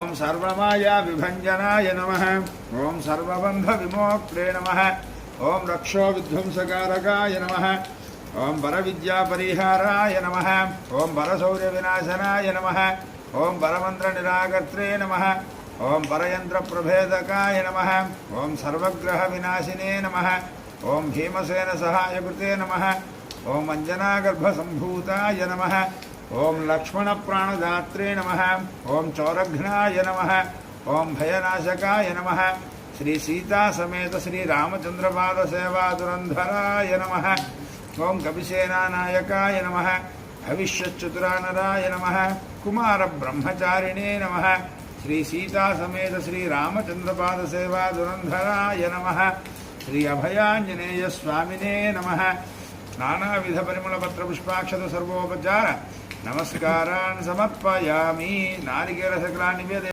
ओम सर्वमाया विभंजनाय नमः। ओम सर्वबंध विमोक्त्रे नमः। ओम रक्षो विध्वंसकारकाय नमः। ओम परविद्या परिहाराय नमः। ओम परशौर्य विनाशनाय नमः। ओम परमंत्र निराकर्त्रे नमः। ओम परयंत्र प्रभेदकाय नमः। ओम सर्वग्रह विनाशिने नमः। ओम भीमसेन सहायकृते नमः। ओम अंजनागर्भ संभूताय नमः। ओम लक्ष्मण प्राणदात्रे नमः। ओम चौरघ्नाय नमः। ओम भयनाशकाय नमः। श्री सीता समेत श्री रामचंद्रपाद सेवा दुरंधराय नमः। ओम कपिसेनानायकाय नमः। भविष्यच्चतुरानराय नमः। कुमार ब्रह्मचारिणे नमः। श्री सीता समेत श्री रामचंद्रपाद सेवा दुरंधराय नमः। श्री अभयांजनेय स्वामिने नमः। नानाविध परिमल पत्र पुष्पाक्षत सर्वोपचार नमस्कारान् समर्पयामि। नारिकेल सकलान् निवेदयामि।